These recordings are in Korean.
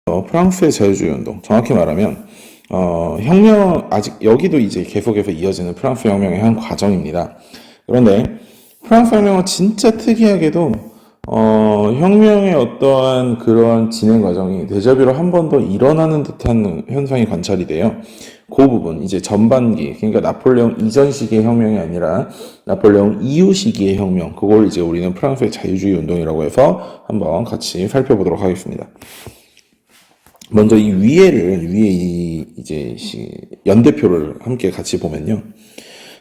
프랑스의 자유주의 운동, 정확히 말하면 혁명 아직 여기도 이제 계속해서 이어지는 프랑스 혁명의 한 과정입니다. 그런데 프랑스 혁명은 진짜 특이하게도 혁명의 어떠한 그런 진행 과정이 데자뷰로 한 번 더 일어나는 듯한 현상이 관찰이 돼요. 그 부분 이제 전반기, 그러니까 나폴레옹 이전 시기의 혁명이 아니라 나폴레옹 이후 시기의 혁명, 그걸 이제 우리는 프랑스의 자유주의 운동이라고 해서 한번 같이 살펴보도록 하겠습니다. 먼저 이 위에 이제 연대표를 함께 같이 보면요.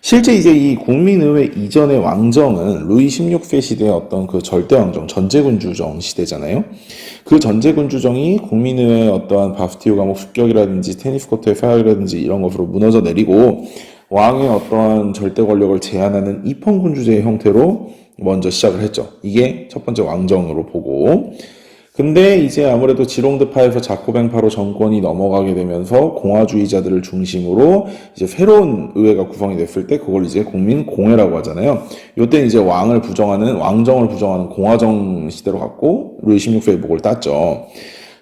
실제 이제 이 국민의회 이전의 왕정은 루이 16세 시대의 어떤 그 절대왕정, 전제군주정 시대잖아요. 그 전제군주정이 국민의회의 어떠한 바스티유 감옥 습격이라든지 테니스 코트의 사역이라든지 이런 것으로 무너져 내리고 왕의 어떠한 절대 권력을 제한하는 입헌군주제의 형태로 먼저 시작을 했죠. 이게 첫 번째 왕정으로 보고, 근데 이제 아무래도 지롱드파에서 자코뱅파로 정권이 넘어가게 되면서 공화주의자들을 중심으로 이제 새로운 의회가 구성이 됐을 때 그걸 이제 국민공회라고 하잖아요. 요때는 이제 왕정을 부정하는 공화정 시대로 갔고 루이 16세의 목을 땄죠.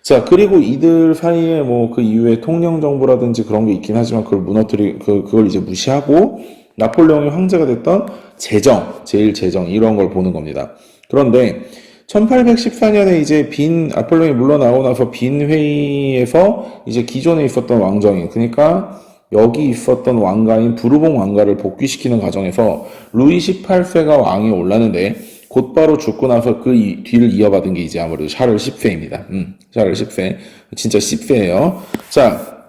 자, 그리고 이들 사이에 뭐 그 이후에 통령정부라든지 그런 게 있긴 하지만 그걸 이제 무시하고 나폴레옹이 황제가 됐던 제일 제정 이런 걸 보는 겁니다. 그런데 1814년에 이제 나폴레옹이 물러나고 나서 빈 회의에서 이제 기존에 있었던 왕정이, 그러니까 여기 있었던 왕가인 부르봉 왕가를 복귀시키는 과정에서 루이 18세가 왕에 올랐는데 곧바로 죽고 나서 그 뒤를 이어받은 게 이제 아무래도 샤를 10세입니다. 샤를 10세. 진짜 10세예요. 자,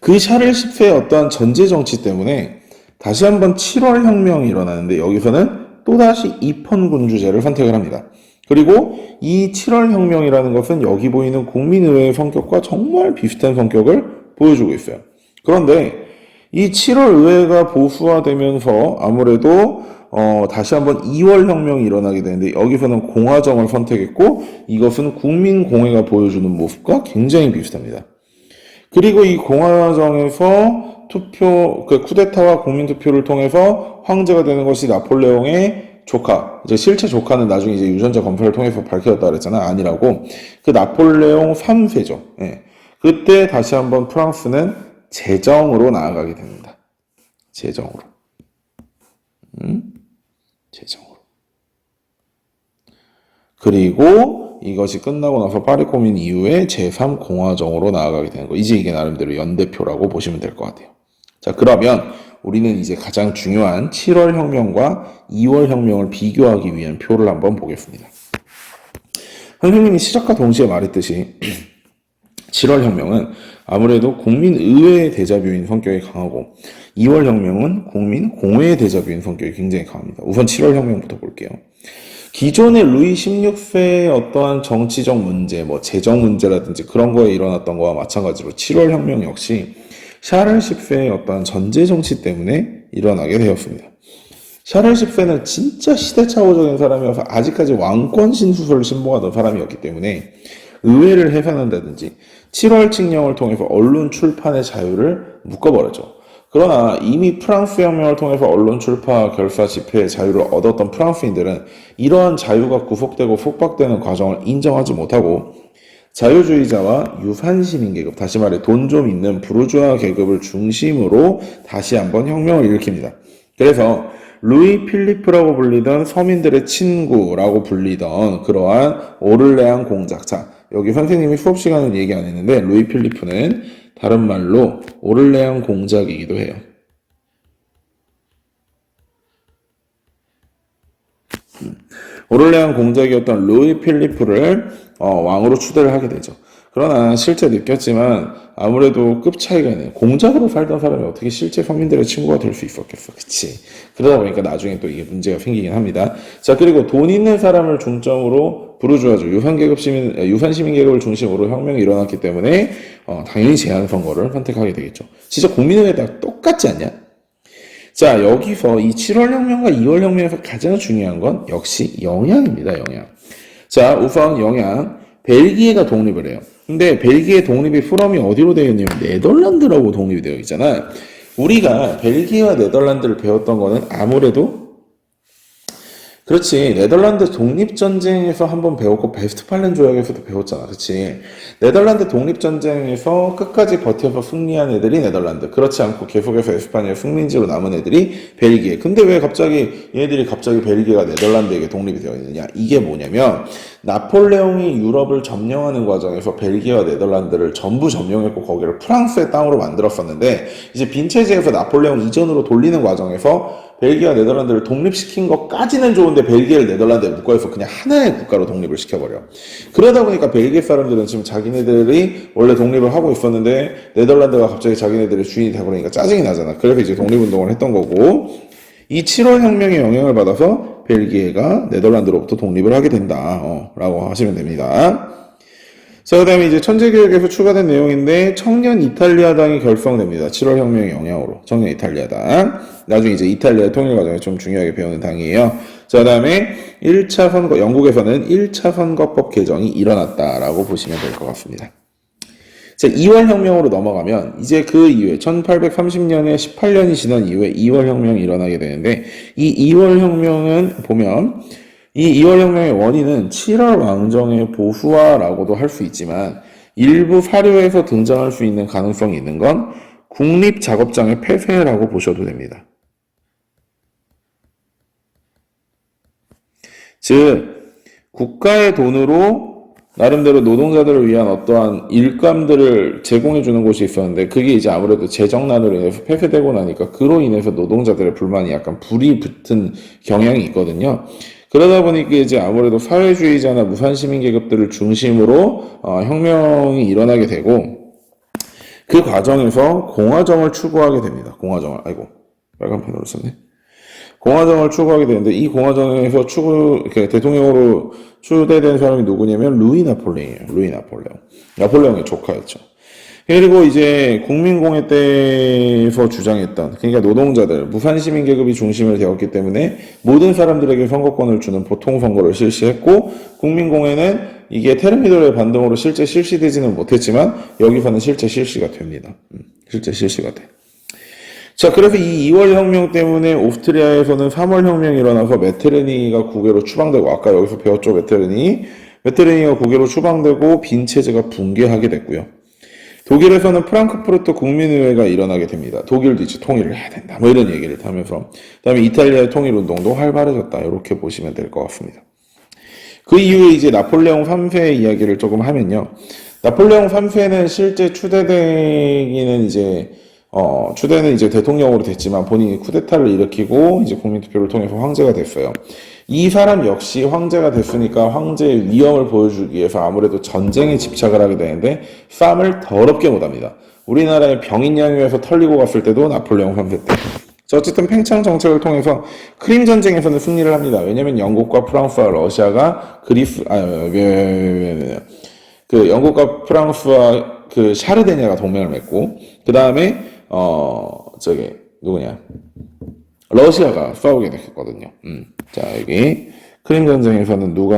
그 샤를 10세의 어떠한 전제 정치 때문에 다시 한번 7월 혁명이 일어나는데 여기서는 또다시 입헌군주제를 선택을 합니다. 그리고 이 7월 혁명이라는 것은 여기 보이는 국민의회의 성격과 정말 비슷한 성격을 보여주고 있어요. 그런데 이 7월 의회가 보수화되면서 아무래도 다시 한번 2월 혁명이 일어나게 되는데 여기서는 공화정을 선택했고 이것은 국민공회가 보여주는 모습과 굉장히 비슷합니다. 그리고 이 공화정에서 쿠데타와 국민투표를 통해서 황제가 되는 것이 나폴레옹의 조카, 이제 실체 조카는 나중에 이제 유전자 검사를 통해서 밝혀졌다 그랬잖아. 아니라고. 그 나폴레옹 3세죠. 예. 그때 다시 한번 프랑스는 제정으로 나아가게 됩니다. 제정으로. 제정으로. 그리고 이것이 끝나고 나서 파리 코민 이후에 제3공화정으로 나아가게 되는 거. 이제 이게 나름대로 연대표라고 보시면 될 것 같아요. 자, 그러면 우리는 이제 가장 중요한 7월 혁명과 2월 혁명을 비교하기 위한 표를 한번 보겠습니다. 선생님이 시작과 동시에 말했듯이 7월 혁명은 아무래도 국민의회의 데자뷰인 성격이 강하고 2월 혁명은 국민공회의 데자뷰인 성격이 굉장히 강합니다. 우선 7월 혁명부터 볼게요. 기존의 루이 16세의 어떠한 정치적 문제, 재정 문제라든지 그런 거에 일어났던 거와 마찬가지로 7월 혁명 역시 샤를 10세의 어떠한 전제 정치 때문에 일어나게 되었습니다. 샤를 10세는 진짜 시대착오적인 사람이어서 아직까지 왕권 신수설을 신봉하던 사람이었기 때문에 의회를 해산한다든지 7월 칙령을 통해서 언론 출판의 자유를 묶어버렸죠. 그러나 이미 프랑스 혁명을 통해서 언론 출판, 결사, 집회의 자유를 얻었던 프랑스인들은 이러한 자유가 구속되고 속박되는 과정을 인정하지 못하고 자유주의자와 유산시민 계급, 다시 말해 돈 좀 있는 부르주아 계급을 중심으로 다시 한번 혁명을 일으킵니다. 그래서 루이 필리프라고 불리던 서민들의 친구라고 불리던 그러한 오를레앙 공작. 자, 여기 선생님이 수업 시간은 얘기 안 했는데 루이 필리프는 다른 말로 오를레앙 공작이기도 해요. 오를레앙 공작이었던 루이 필리프를 왕으로 추대를 하게 되죠. 그러나 실제 느꼈지만 아무래도 급 차이가 있네요. 공작으로 살던 사람이 어떻게 실제 서민들의 친구가 될 수 있었겠어. 그치? 그러다 보니까 나중에 또 이게 문제가 생기긴 합니다. 자, 그리고 돈 있는 사람을 중점으로 부르주아죠. 유산시민 계급을 중심으로 혁명이 일어났기 때문에 당연히 제한 선거를 선택하게 되겠죠. 진짜 국민의회 딱 똑같지 않냐? 자, 여기서 이 7월 혁명과 2월 혁명에서 가장 중요한 건 역시 영향입니다. 영향. 자, 우선 영향. 벨기에가 독립을 해요. 근데 벨기에 독립의 프롬이 어디로 되어 있냐면 네덜란드라고 독립이 되어 있잖아. 우리가 벨기에와 네덜란드를 배웠던 거는 아무래도 그렇지. 네덜란드 독립전쟁에서 한번 배웠고, 베스트팔렌 조약에서도 배웠잖아. 그렇지. 네덜란드 독립전쟁에서 끝까지 버텨서 승리한 애들이 네덜란드. 그렇지 않고 계속해서 에스파냐 식민지로 남은 애들이 벨기에. 근데 왜 갑자기 얘네들이 갑자기 벨기에가 네덜란드에게 독립이 되어 있느냐? 이게 뭐냐면, 나폴레옹이 유럽을 점령하는 과정에서 벨기에와 네덜란드를 전부 점령했고, 거기를 프랑스의 땅으로 만들었었는데, 이제 빈체제에서 나폴레옹 이전으로 돌리는 과정에서 벨기에와 네덜란드를 독립시킨 것까지는 좋은데 벨기에를 네덜란드에 묶어서 그냥 하나의 국가로 독립을 시켜버려. 그러다 보니까 벨기에 사람들은 지금 자기네들이 원래 독립을 하고 있었는데 네덜란드가 갑자기 자기네들의 주인이 되버리니까 짜증이 나잖아. 그래서 이제 독립운동을 했던 거고, 이 7월 혁명의 영향을 받아서 벨기에가 네덜란드로부터 독립을 하게 된다. 라고 하시면 됩니다. 자, 그 다음에 이제 천재교육에서 추가된 내용인데, 청년 이탈리아당이 결성됩니다. 7월 혁명의 영향으로. 청년 이탈리아당. 나중에 이제 이탈리아 통일 과정에 좀 중요하게 배우는 당이에요. 자, 그 다음에 1차 선거, 영국에서는 1차 선거법 개정이 일어났다라고 보시면 될 것 같습니다. 자, 2월 혁명으로 넘어가면, 이제 그 이후에, 1830년에 18년이 지난 이후에 2월 혁명이 일어나게 되는데, 이 2월 혁명은 보면, 이 2월 혁명의 원인은 7월 왕정의 보수화라고도 할 수 있지만 일부 사료에서 등장할 수 있는 가능성이 있는 건 국립작업장의 폐쇄라고 보셔도 됩니다. 즉, 국가의 돈으로 나름대로 노동자들을 위한 어떠한 일감들을 제공해 주는 곳이 있었는데 그게 이제 아무래도 재정난으로 인해서 폐쇄되고 나니까 그로 인해서 노동자들의 불만이 약간 불이 붙은 경향이 있거든요. 그러다 보니까 이제 아무래도 사회주의자나 무산시민 계급들을 중심으로 혁명이 일어나게 되고 그 과정에서 공화정을 추구하게 됩니다. 공화정을, 아이고, 빨간펜으로 썼네. 공화정을 추구하게 되는데 이 공화정에서 대통령으로 추대된 사람이 누구냐면 루이 나폴레옹이에요. 루이 나폴레옹. 나폴레옹의 조카였죠. 그리고 이제 국민공회 때에서 주장했던, 그러니까 노동자들, 무산시민 계급이 중심을 되었기 때문에 모든 사람들에게 선거권을 주는 보통선거를 실시했고, 국민공회는 이게 테르미노의 반동으로 실제 실시되지는 못했지만 여기서는 실제 실시가 됩니다. 실제 실시가 돼. 자, 그래서 이 2월 혁명 때문에 오스트리아에서는 3월 혁명이 일어나서 메테르니가 국외로 추방되고, 아까 여기서 배웠죠, 메테르니가 국외로 추방되고 빈체제가 붕괴하게 됐고요. 독일에서는 프랑크푸르트 국민의회가 일어나게 됩니다. 독일도 이제 통일을 해야 된다. 뭐 이런 얘기를 하면서. 그 다음에 이탈리아의 통일운동도 활발해졌다. 이렇게 보시면 될 것 같습니다. 그 이후에 이제 나폴레옹 3세의 이야기를 조금 하면요. 나폴레옹 3세는 실제 추대되기는 추대는 이제 대통령으로 됐지만 본인이 쿠데타를 일으키고 이제 국민투표를 통해서 황제가 됐어요. 이 사람 역시 황제가 됐으니까 황제의 위엄을 보여주기 위해서 아무래도 전쟁에 집착을 하게 되는데 싸움을 더럽게 못합니다. 우리나라의 병인양요에서 털리고 갔을 때도 나폴레옹 3세 때. 어쨌든 팽창 정책을 통해서 크림 전쟁에서는 승리를 합니다. 왜냐면 영국과 프랑스와 러시아가 영국과 프랑스와 그 샤르데냐가 동맹을 맺고 그 다음에 러시아가 싸우게 됐거든요. 자, 여기 크림 전쟁에서는 누가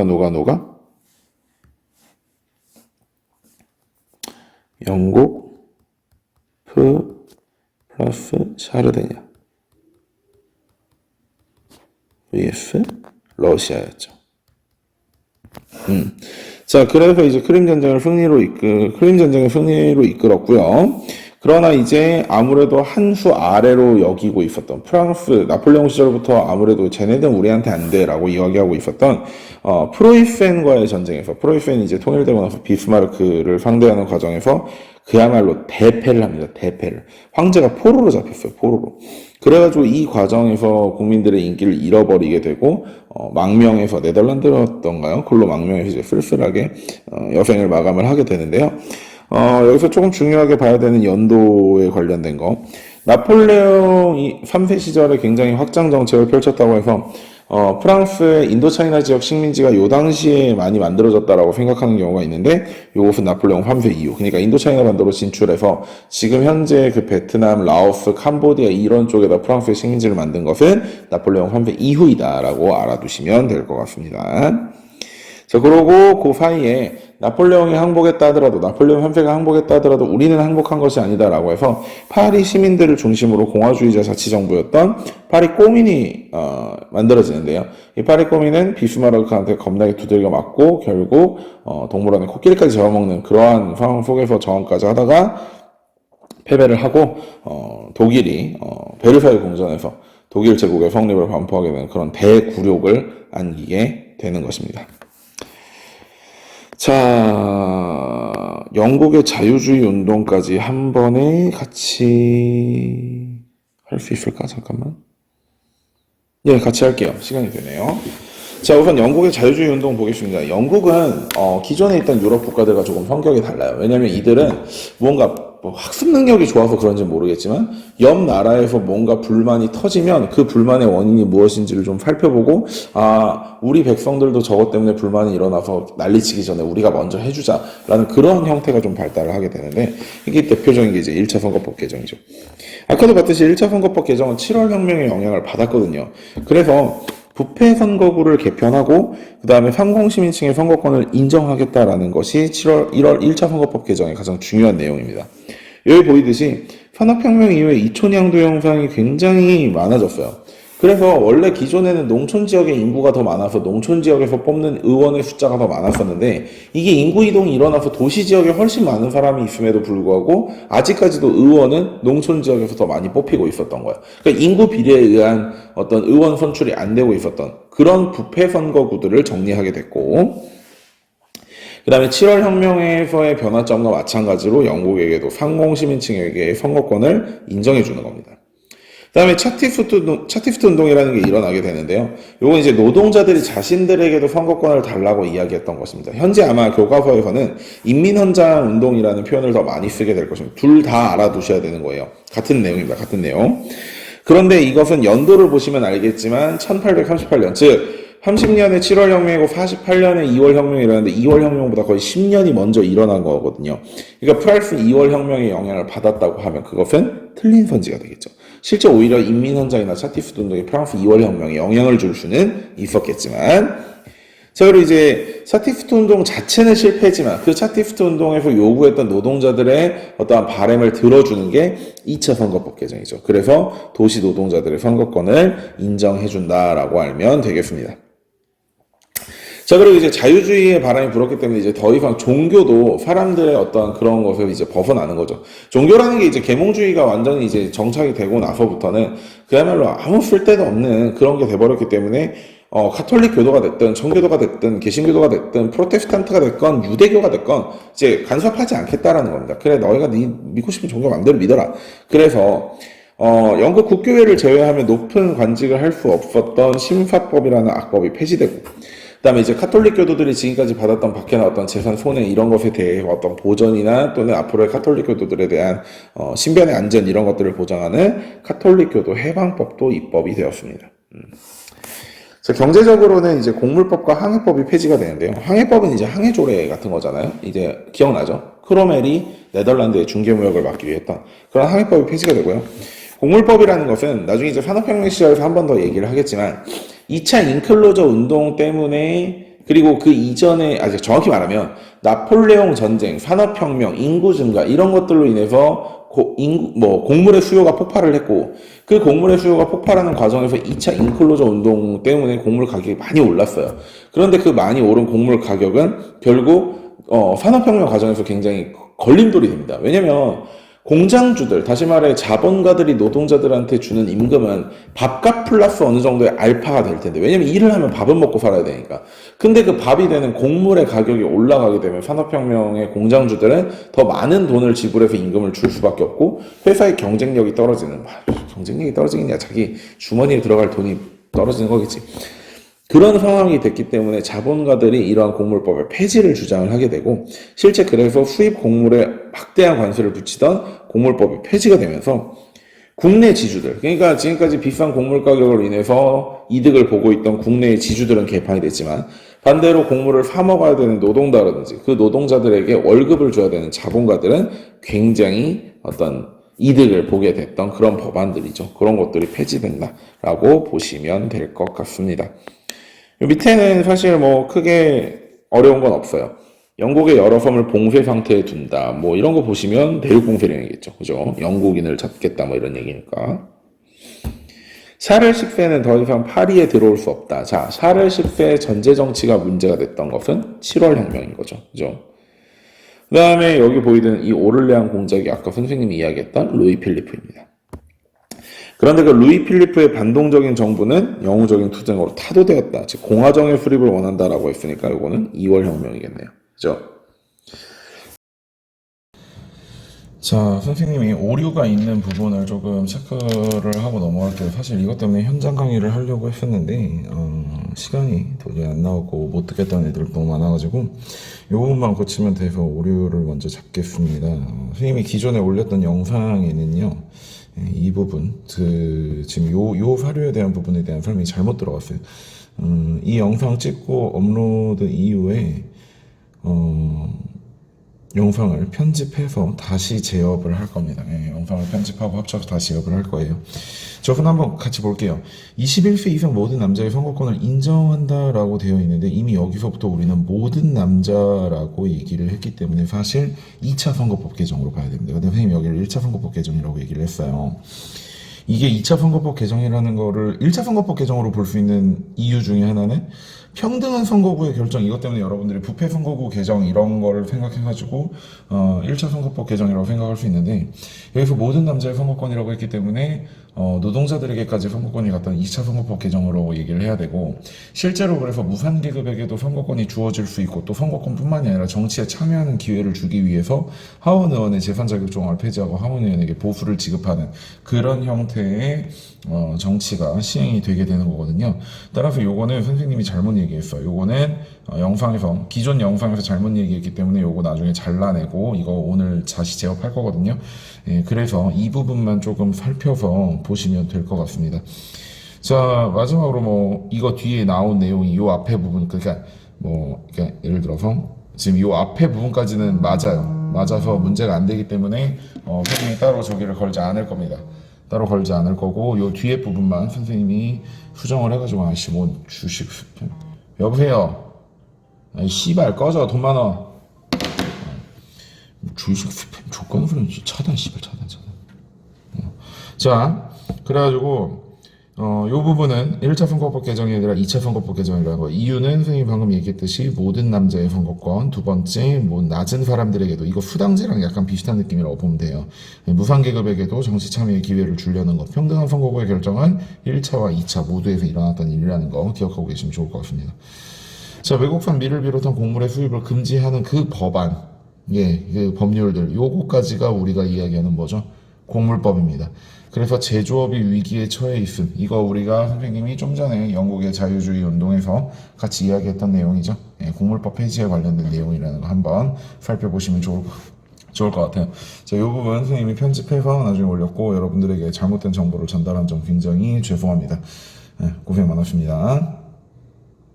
영국 플러스 샤르데냐 vs 러시아였죠. 자, 그래서 이제 크림 전쟁을 승리로 이끌었고요. 그러나 이제 아무래도 한 수 아래로 여기고 있었던 프랑스, 나폴레옹 시절부터 아무래도 쟤네들은 우리한테 안 돼라고 이야기하고 있었던 프로이센과의 전쟁에서, 프로이센이 이제 통일되고 나서 비스마르크를 상대하는 과정에서 그야말로 대패를 합니다. 대패를. 황제가 포로로 잡혔어요. 포로로. 그래가지고 이 과정에서 국민들의 인기를 잃어버리게 되고 망명해서, 네덜란드였던가요? 그걸로 망명해서 이제 쓸쓸하게 여생을 마감을 하게 되는데요. 여기서 조금 중요하게 봐야 되는 연도에 관련된 거. 나폴레옹이 3세 시절에 굉장히 확장 정책을 펼쳤다고 해서 프랑스의 인도차이나 지역 식민지가 요 당시에 많이 만들어졌다라고 생각하는 경우가 있는데, 요것은 나폴레옹 3세 이후, 그러니까 인도차이나 반도로 진출해서 지금 현재 그 베트남, 라오스, 캄보디아 이런 쪽에다 프랑스의 식민지를 만든 것은 나폴레옹 3세 이후이다라고 알아두시면 될 것 같습니다. 자, 그러고 그 사이에 나폴레옹이 항복했다 하더라도, 나폴레옹 현패가 항복했다 하더라도 우리는 항복한 것이 아니다라고 해서 파리 시민들을 중심으로 공화주의자 자치정부였던 파리 꼬민이 만들어지는데요. 이 파리 꼬민은 비스마르크한테 겁나게 두들겨 맞고 결국 동물원의 코끼리까지 잡아먹는 그러한 상황 속에서 저항까지 하다가 패배를 하고 독일이 베르사유 궁전에서 독일 제국의 성립을 반포하게 되는 그런 대굴욕을 안기게 되는 것입니다. 자, 영국의 자유주의 운동까지 한 번에 같이 할 수 있을까? 잠깐만. 예, 같이 할게요. 시간이 되네요. 자, 우선 영국의 자유주의 운동 보겠습니다. 영국은 기존에 있던 유럽 국가들과 조금 성격이 달라요. 왜냐하면 이들은 뭔가 학습 능력이 좋아서 그런지 모르겠지만 옆 나라에서 뭔가 불만이 터지면 그 불만의 원인이 무엇인지를 좀 살펴보고 우리 백성들도 저것 때문에 불만이 일어나서 난리치기 전에 우리가 먼저 해주자라는 그런 형태가 좀 발달을 하게 되는데 이게 대표적인 게 이제 1차 선거법 개정이죠. 아까도 봤듯이 1차 선거법 개정은 7월 혁명의 영향을 받았거든요. 그래서 부패 선거구를 개편하고 그 다음에 상공시민층의 선거권을 인정하겠다라는 것이 1월 1차 선거법 개정의 가장 중요한 내용입니다. 여기 보이듯이 산업혁명 이후에 이촌양도 현상이 굉장히 많아졌어요. 그래서 원래 기존에는 농촌 지역의 인구가 더 많아서 농촌 지역에서 뽑는 의원의 숫자가 더 많았었는데 이게 인구 이동이 일어나서 도시 지역에 훨씬 많은 사람이 있음에도 불구하고 아직까지도 의원은 농촌 지역에서 더 많이 뽑히고 있었던 거예요. 그러니까 인구 비례에 의한 어떤 의원 선출이 안 되고 있었던 그런 부패 선거구들을 정리하게 됐고 그 다음에 7월 혁명에서의 변화점과 마찬가지로 영국에게도 상공시민층에게 선거권을 인정해 주는 겁니다. 그 다음에 차티프트 운동이라는 게 일어나게 되는데요. 요건 이제 노동자들이 자신들에게도 선거권을 달라고 이야기했던 것입니다. 현재 아마 교과서에서는 인민헌장 운동이라는 표현을 더 많이 쓰게 될 것입니다. 둘 다 알아두셔야 되는 거예요. 같은 내용입니다. 같은 내용. 그런데 이것은 연도를 보시면 알겠지만 1838년, 즉 30년에 7월 혁명이고 48년에 2월 혁명이 일어났는데 2월 혁명보다 거의 10년이 먼저 일어난 거거든요. 그러니까 프랑스 2월 혁명의 영향을 받았다고 하면 그것은 틀린 선지가 되겠죠. 실제 오히려 인민헌장이나 차티프트 운동이 프랑스 2월 혁명에 영향을 줄 수는 있었겠지만 자, 그리고 이제 차티프트 운동 자체는 실패했지만 그 차티프트 운동에서 요구했던 노동자들의 어떠한 바람을 들어주는 게 2차 선거법 개정이죠. 그래서 도시 노동자들의 선거권을 인정해준다라고 알면 되겠습니다. 자, 그리고 이제 자유주의의 바람이 불었기 때문에 이제 더 이상 종교도 사람들의 어떤 그런 것을 이제 벗어나는 거죠. 종교라는 게 이제 계몽주의가 완전히 이제 정착이 되고 나서부터는 그야말로 아무 쓸데도 없는 그런 게 돼버렸기 때문에 가톨릭 교도가 됐든 청교도가 됐든 개신교도가 됐든 프로테스탄트가 됐건 유대교가 됐건 이제 간섭하지 않겠다라는 겁니다. 그래, 너희가 네 믿고 싶은 종교 마음대로 믿어라. 그래서 영국 국교회를 제외하면 높은 관직을 할 수 없었던 심사법이라는 악법이 폐지되고 그다음에 이제 카톨릭 교도들이 지금까지 받았던 박해나 어떤 재산 손해 이런 것에 대해 어떤 보전이나 또는 앞으로의 카톨릭 교도들에 대한 신변의 안전 이런 것들을 보장하는 카톨릭 교도 해방법도 입법이 되었습니다. 자, 경제적으로는 이제 곡물법과 항해법이 폐지가 되는데요. 항해법은 이제 항해조례 같은 거잖아요. 이제 기억나죠? 크로멜이 네덜란드의 중개무역을 막기 위해 했던 그런 항해법이 폐지가 되고요. 곡물법이라는 것은 나중에 이제 산업혁명 시절에서 한 번 더 얘기를 하겠지만 2차 인클로저 운동 때문에 그리고 그 이전에 정확히 말하면 나폴레옹 전쟁, 산업혁명, 인구 증가 이런 것들로 인해서 곡물의 수요가 폭발을 했고 그 곡물의 수요가 폭발하는 과정에서 2차 인클로저 운동 때문에 곡물 가격이 많이 올랐어요. 그런데 그 많이 오른 곡물 가격은 결국 산업혁명 과정에서 굉장히 걸림돌이 됩니다. 왜냐면 공장주들, 다시 말해 자본가들이 노동자들한테 주는 임금은 밥값 플러스 어느 정도의 알파가 될 텐데 왜냐면 일을 하면 밥은 먹고 살아야 되니까. 근데 그 밥이 되는 곡물의 가격이 올라가게 되면 산업혁명의 공장주들은 더 많은 돈을 지불해서 임금을 줄 수밖에 없고 회사의 경쟁력이 떨어지는 경쟁력이 떨어지겠냐 자기 주머니에 들어갈 돈이 떨어지는 거겠지. 그런 상황이 됐기 때문에 자본가들이 이러한 곡물법의 폐지를 주장을 하게 되고 실제 그래서 수입 곡물에 막대한 관세를 붙이던 곡물법이 폐지가 되면서 국내 지주들 그러니까 지금까지 비싼 곡물 가격으로 인해서 이득을 보고 있던 국내의 지주들은 개판이 됐지만 반대로 곡물을 사 먹어야 되는 노동자라든지 그 노동자들에게 월급을 줘야 되는 자본가들은 굉장히 어떤 이득을 보게 됐던 그런 법안들이죠. 그런 것들이 폐지된다라고 보시면 될 것 같습니다. 밑에는 사실 크게 어려운 건 없어요. 영국의 여러 섬을 봉쇄 상태에 둔다. 뭐 이런 거 보시면 대륙 봉쇄령이겠죠. 그죠? 영국인을 잡겠다 뭐 이런 얘기니까. 샤를 10세는 더 이상 파리에 들어올 수 없다. 자, 샤를 10세 전제 정치가 문제가 됐던 것은 7월 혁명인 거죠. 그죠? 그 다음에 여기 보이는 이 오를레안 공작이 아까 선생님이 이야기했던 루이 필리프입니다. 그런데 그 루이 필리프의 반동적인 정부는 영웅적인 투쟁으로 타도되었다. 즉 공화정의 수립을 원한다라고 했으니까 이거는 2월 혁명이겠네요. 그죠? 자, 선생님이 오류가 있는 부분을 조금 체크를 하고 넘어갈게요. 사실 이것 때문에 현장 강의를 하려고 했었는데 시간이 도저히 안 나오고 못 듣겠다는 애들 너무 많아가지고 이 부분만 고치면 돼서 오류를 먼저 잡겠습니다. 선생님이 기존에 올렸던 영상에는요, 이 부분, 지금 요 사료에 대한 부분에 대한 설명이 잘못 들어갔어요. 이 영상 찍고 업로드 이후에 영상을 편집해서 다시 재업을 할 겁니다. 영상을 편집하고 합쳐서 다시 재업을 할 거예요. 저분 한번 같이 볼게요. 21세 이상 모든 남자의 선거권을 인정한다라고 되어 있는데 이미 여기서부터 우리는 모든 남자라고 얘기를 했기 때문에 사실 2차 선거법 개정으로 가야 됩니다. 근데 선생님이 여기를 1차 선거법 개정이라고 얘기를 했어요. 이게 2차 선거법 개정이라는 거를 1차 선거법 개정으로 볼 수 있는 이유 중에 하나는 평등한 선거구의 결정, 이것 때문에 여러분들이 부패 선거구 개정 이런 거를 생각해가지고 1차 선거법 개정이라고 생각할 수 있는데, 여기서 모든 남자의 선거권이라고 했기 때문에 노동자들에게까지 선거권이 갔던 2차 선거법 개정으로 얘기를 해야 되고, 실제로 그래서 무산계급에게도 선거권이 주어질 수 있고 또 선거권뿐만이 아니라 정치에 참여하는 기회를 주기 위해서 하원 의원의 재산 자격증을 폐지하고 하원 의원에게 보수를 지급하는 그런 형태의 정치가 시행이 되게 되는 거거든요. 따라서 요거는 선생님이 잘못 얘기했어요. 요거는 영상에서, 기존 영상에서 잘못 얘기했기 때문에 요거 나중에 잘라내고 이거 오늘 다시 재업할 거거든요. 그래서 이 부분만 조금 살펴서 보시면 될 것 같습니다. 자, 마지막으로 뭐 이거 뒤에 나온 내용이 요 앞에 부분, 그러니까 예를 들어서 지금 요 앞에 부분까지는 맞아서 문제가 안 되기 때문에 선생님이 따로 저기를 걸지 않을 겁니다. 따로 걸지 않을 거고, 요 뒤에 부분만 선생님이 수정을 해가지고, 아이씨, 뭐, 주식 스팸. 여보세요? 아이, 씨발, 꺼져, 돈 많아. 주식 스팸 조건 소리 차단, 씨발, 차단. 자, 그래가지고, 요 부분은 1차 선거법 개정이 아니라 2차 선거법 개정이라는 거. 이유는 선생님이 방금 얘기했듯이 모든 남자의 선거권, 두 번째, 뭐 낮은 사람들에게도, 이거 수당제랑 약간 비슷한 느낌이라고 보면 돼요. 무상계급에게도 정치 참여의 기회를 주려는 것. 평등한 선거구의 결정은 1차와 2차 모두에서 일어났던 일이라는 거 기억하고 계시면 좋을 것 같습니다. 자, 외국산 밀을 비롯한 곡물의 수입을 금지하는 그 법안, 그 법률들, 요거까지가 우리가 이야기하는 뭐죠? 곡물법입니다. 그래서 제조업이 위기에 처해 있음. 이거 우리가 선생님이 좀 전에 영국의 자유주의 운동에서 같이 이야기했던 내용이죠. 곡물법 폐지에 관련된 내용이라는 거 한번 살펴보시면 좋을 것 같아요. 자, 이 부분 선생님이 편집해서 나중에 올렸고 여러분들에게 잘못된 정보를 전달한 점 굉장히 죄송합니다. 고생 많으십니다.